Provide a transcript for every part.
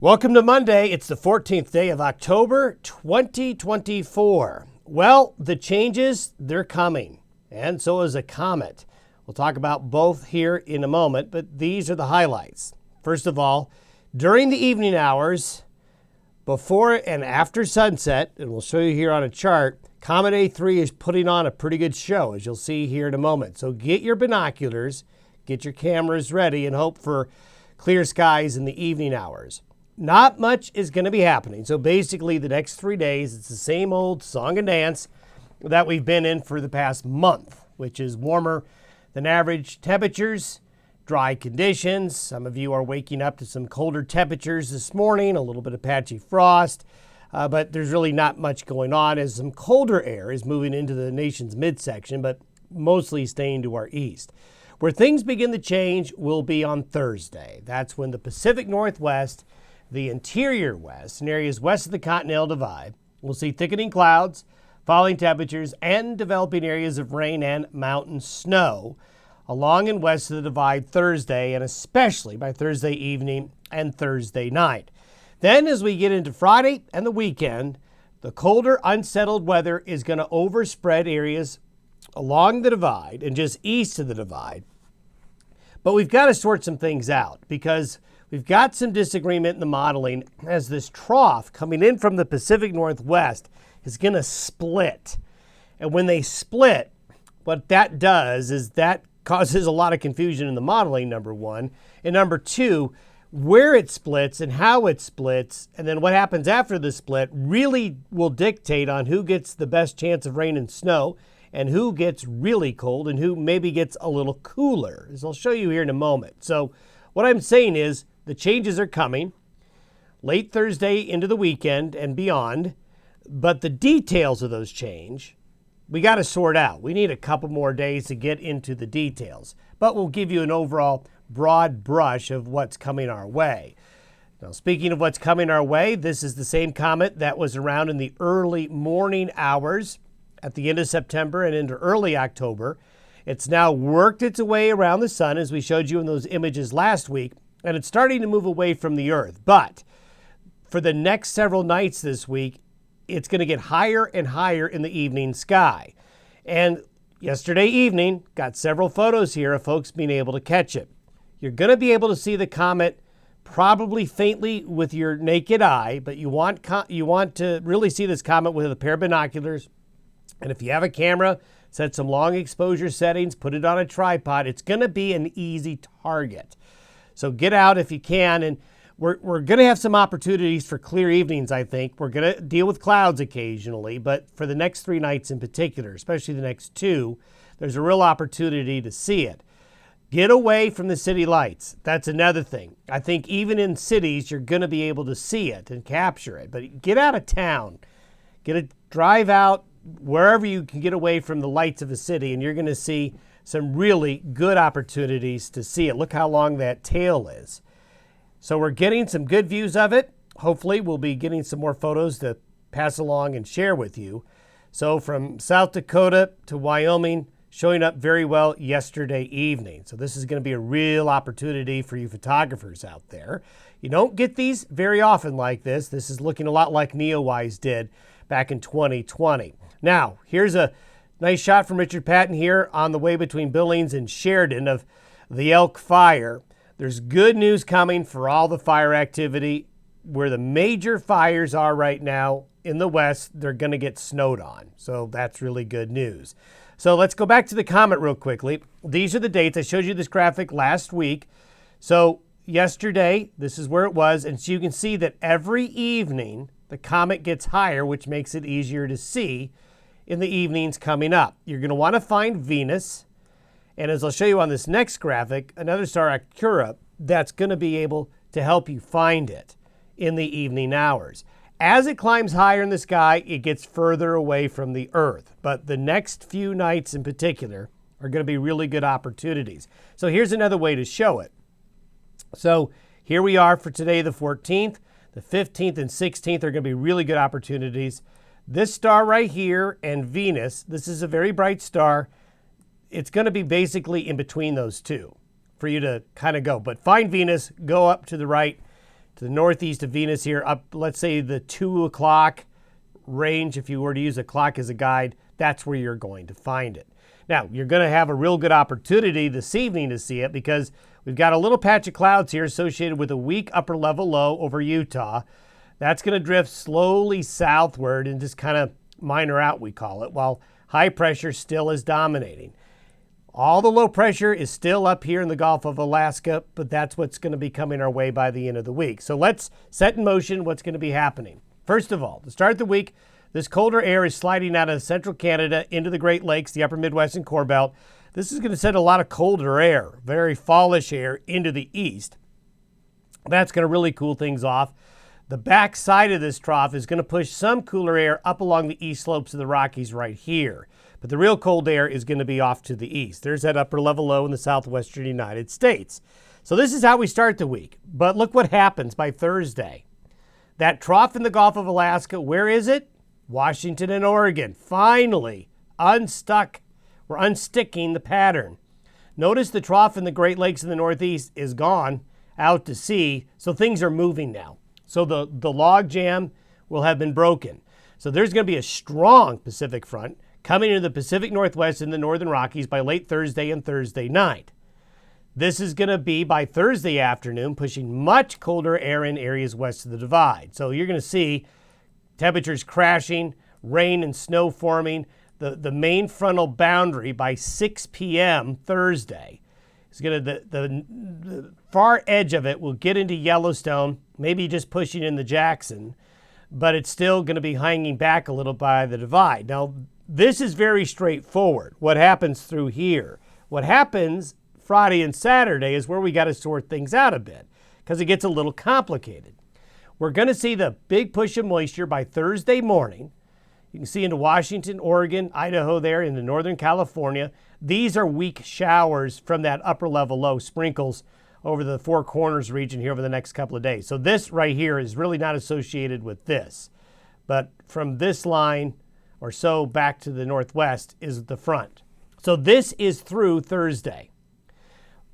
Welcome to Monday. It's the 14th day of October 2024. Well, the changes, they're coming, and so is a comet. We'll talk about both here in a moment, but these are the highlights. First of all, during the evening hours, before and after sunset, and we'll show you here on a chart, Comet A3 is putting on a pretty good show, as you'll see here in a moment. So get your binoculars, get your cameras ready, and hope for clear skies in the evening hours. Not much is going to be happening. So basically the next 3 days, it's the same old song and dance that we've been in for the past month, which is warmer than average temperatures, dry conditions. Some of you are waking up to some colder temperatures this morning, a little bit of patchy frost, but there's really not much going on as some colder air is moving into the nation's midsection, but mostly staying to our east. Where things begin to change will be on Thursday. That's when the Pacific Northwest, the interior west, and areas west of the Continental Divide, will see thickening clouds, falling temperatures, and developing areas of rain and mountain snow along and west of the Divide Thursday, and especially by Thursday evening and Thursday night. Then as we get into Friday and the weekend, the colder, unsettled weather is going to overspread areas along the Divide and just east of the Divide. But we've got to sort some things out because we've got some disagreement in the modeling as this trough coming in from the Pacific Northwest is going to split. And when they split, what that does is that causes a lot of confusion in the modeling, number one. And number two, where it splits and how it splits, and then what happens after the split really will dictate on who gets the best chance of rain and snow and who gets really cold and who maybe gets a little cooler, as I'll show you here in a moment. So what I'm saying is the changes are coming late Thursday into the weekend and beyond, but the details of those change, we got to sort out. We need a couple more days to get into the details, but we'll give you an overall broad brush of what's coming our way. Now, speaking of what's coming our way, this is the same comet that was around in the early morning hours at the end of September and into early October. It's now worked its way around the sun, as we showed you in those images last week, and it's starting to move away from the Earth. But for the next several nights this week, it's going to get higher and higher in the evening sky. And yesterday evening, got several photos here of folks being able to catch it. You're going to be able to see the comet probably faintly with your naked eye, but you want to really see this comet with a pair of binoculars. And if you have a camera, set some long exposure settings, put it on a tripod. It's going to be an easy target. So get out if you can, and we're going to have some opportunities for clear evenings, I think. We're going to deal with clouds occasionally, but for the next 3 nights in particular, especially the next 2, there's a real opportunity to see it. Get away from the city lights. That's another thing. I think even in cities, you're going to be able to see it and capture it, but get out of town. Drive out wherever you can get away from the lights of a city, and you're going to see some really good opportunities to see it. Look how long that tail is. So we're getting some good views of it. Hopefully we'll be getting some more photos to pass along and share with you. So from South Dakota to Wyoming, showing up very well yesterday evening. So this is going to be a real opportunity for you photographers out there. You don't get these very often like this. This is looking a lot like Neowise did back in 2020. Now, here's a nice shot from Richard Patton here on the way between Billings and Sheridan of the Elk Fire. There's good news coming for all the fire activity. Where the major fires are right now in the west, they're going to get snowed on. So that's really good news. So let's go back to the comet real quickly. These are the dates. I showed you this graphic last week. So yesterday, this is where it was. And so you can see that every evening, the comet gets higher, which makes it easier to see in the evenings coming up. You're going to want to find Venus. And as I'll show you on this next graphic, another star, Acura, that's going to be able to help you find it in the evening hours. As it climbs higher in the sky, it gets further away from the Earth. But the next few nights in particular are going to be really good opportunities. So here's another way to show it. So here we are for today, the 14th. The 15th and 16th are going to be really good opportunities. This star right here and Venus, this is a very bright star. It's going to be basically in between those two for you to kind of go. But find Venus, go up to the right to the northeast of Venus here, up, let's say, the 2 o'clock range. If you were to use a clock as a guide, that's where you're going to find it. Now, you're going to have a real good opportunity this evening to see it because we've got a little patch of clouds here associated with a weak upper level low over Utah. That's going to drift slowly southward and just kind of minor out, we call it, while high pressure still is dominating. All the low pressure is still up here in the Gulf of Alaska, but that's what's going to be coming our way by the end of the week. So let's set in motion what's going to be happening. First of all, to start the week, this colder air is sliding out of central Canada into the Great Lakes, the upper Midwest and core belt. This is going to send a lot of colder air, very fallish air, into the east. That's going to really cool things off. The back side of this trough is going to push some cooler air up along the east slopes of the Rockies right here. But the real cold air is going to be off to the east. There's that upper level low in the southwestern United States. So this is how we start the week. But look what happens by Thursday. That trough in the Gulf of Alaska, where is it? Washington and Oregon. Finally unstuck. We're unsticking the pattern. Notice the trough in the Great Lakes in the northeast is gone out to sea. So things are moving now. So the log jam will have been broken. So there's going to be a strong Pacific front coming into the Pacific Northwest and the northern Rockies by late Thursday and Thursday night. This is going to be by Thursday afternoon, pushing much colder air in areas west of the divide. So you're going to see temperatures crashing, rain and snow forming. The main frontal boundary by 6 p.m. Thursday is going to, the far edge of it will get into Yellowstone, maybe just pushing in the Jackson, but it's still going to be hanging back a little by the divide. Now, this is very straightforward. What happens through here? What happens Friday and Saturday is where we got to sort things out a bit because it gets a little complicated. We're going to see the big push of moisture by Thursday morning. You can see into Washington, Oregon, Idaho there, into Northern California. These are weak showers from that upper level low, sprinkles over the Four Corners region here over the next couple of days. So this right here is really not associated with this. But from this line or so back to the northwest is the front. So this is through Thursday.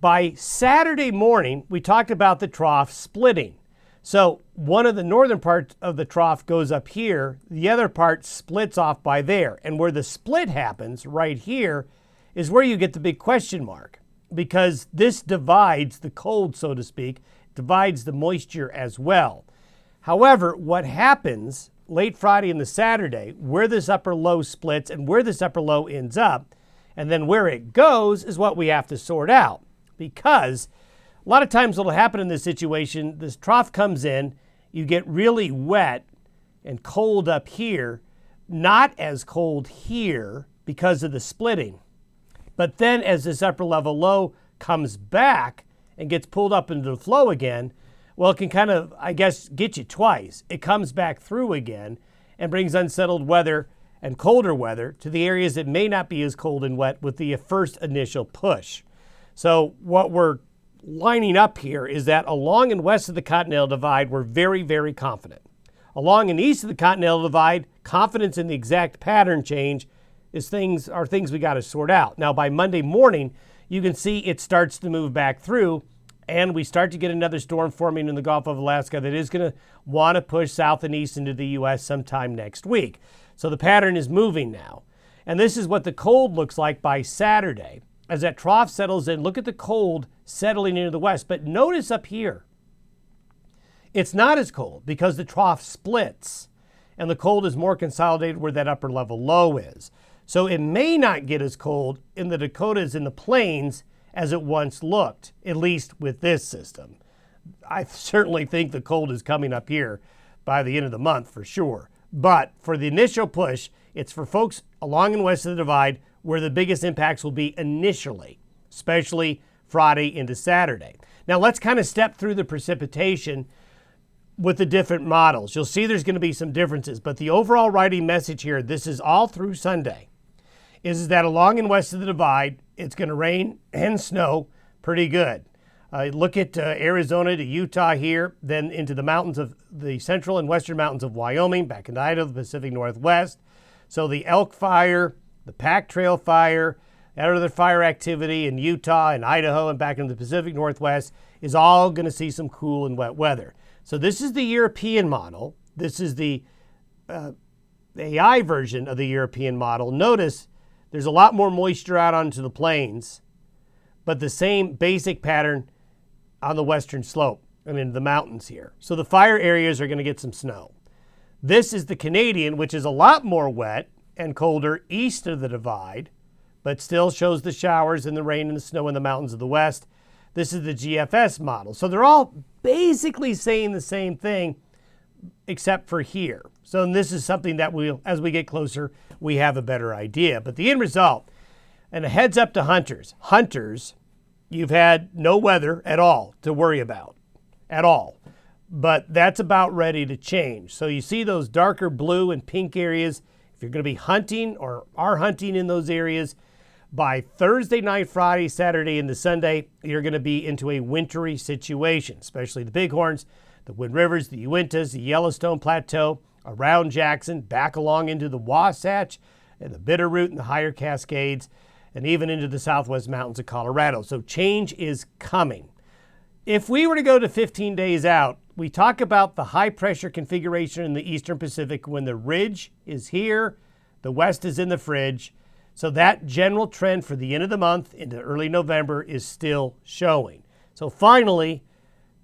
By Saturday morning, we talked about the trough splitting. So one of the northern parts of the trough goes up here. The other part splits off by there. And where the split happens right here is where you get the big question mark, because this divides the cold, so to speak, divides the moisture as well. However, what happens late Friday and the Saturday, where this upper low splits and where this upper low ends up, and then where it goes is what we have to sort out. Because a lot of times what will happen in this situation, this trough comes in, you get really wet and cold up here, not as cold here because of the splitting. But then as this upper level low comes back and gets pulled up into the flow again, well, it can kind of, I guess, get you twice. It comes back through again and brings unsettled weather and colder weather to the areas that may not be as cold and wet with the first initial push. So what we're lining up here is that along and west of the Continental Divide, we're very, very confident. Along and east of the Continental Divide, confidence in the exact pattern change are things we got to sort out. Now, by Monday morning, you can see it starts to move back through, and we start to get another storm forming in the Gulf of Alaska that is going to want to push south and east into the U.S. sometime next week. So the pattern is moving now. And this is what the cold looks like by Saturday. As that trough settles in, look at the cold settling into the west. But notice up here, it's not as cold because the trough splits and the cold is more consolidated where that upper level low is. So it may not get as cold in the Dakotas and the plains as it once looked, at least with this system. I certainly think the cold is coming up here by the end of the month for sure. But for the initial push, it's for folks along and west of the divide where the biggest impacts will be initially, especially Friday into Saturday. Now let's kind of step through the precipitation with the different models. You'll see there's going to be some differences, but the overall writing message here, this is all through Sunday, is that along and west of the divide, it's going to rain and snow pretty good. Look at Arizona to Utah here, then into the mountains of the central and western mountains of Wyoming, back into Idaho, the Pacific Northwest. So the elk fire, the pack trail fire, that other fire activity in Utah and Idaho and back into the Pacific Northwest is all going to see some cool and wet weather. So this is the European model. This is the AI version of the European model. Notice there's a lot more moisture out onto the plains, but the same basic pattern on the western slope and in the mountains here. So the fire areas are going to get some snow. This is the Canadian, which is a lot more wet and colder east of the divide, but still shows the showers and the rain and the snow in the mountains of the west. This is the GFS model. So they're all basically saying the same thing, except for here. So this is something that as we get closer, we have a better idea. But the end result, and a heads up to hunters. Hunters, you've had no weather at all to worry about, at all. But that's about ready to change. So you see those darker blue and pink areas. If you're going to be hunting or are hunting in those areas, by Thursday night, Friday, Saturday, into Sunday, you're going to be into a wintry situation, especially the Bighorns, the Wind Rivers, the Uintas, the Yellowstone Plateau, around Jackson, back along into the Wasatch and the Bitterroot and the higher Cascades, and even into the southwest mountains of Colorado. So change is coming. If we were to go to 15 days out, we talk about the high pressure configuration in the eastern Pacific when the ridge is here, the west is in the fridge. So that general trend for the end of the month into early November is still showing. So finally,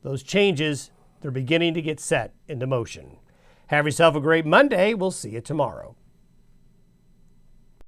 those changes, they're beginning to get set into motion. Have yourself a great Monday. We'll see you tomorrow.